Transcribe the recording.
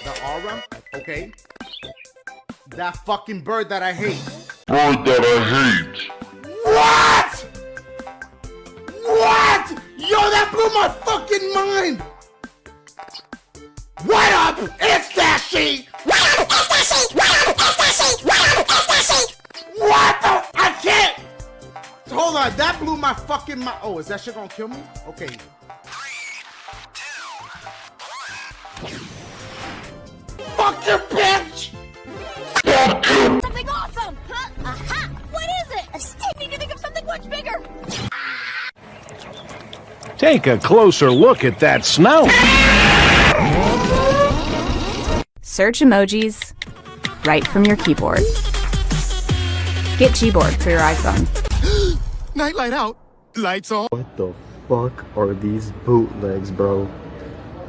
The aura? Okay. That fucking bird that I hate. Bird that I hate. What? What? Yo, that blew my fucking mind. What up? It's that sheet. What up? It's that sheet. What up? It's that sheet. What up? It's that sheet. What the? I can't. Hold on, that blew my fucking mind. Oh, is that shit gonna kill me? Okay. Fuck your bitch! Something awesome! Huh? Aha! What is it? I still need to think of something much bigger! Take a closer look at that snout. Search emojis right from your keyboard. Get Gboard for your iPhone. Night light out, lights on. What the fuck are these bootlegs, bro?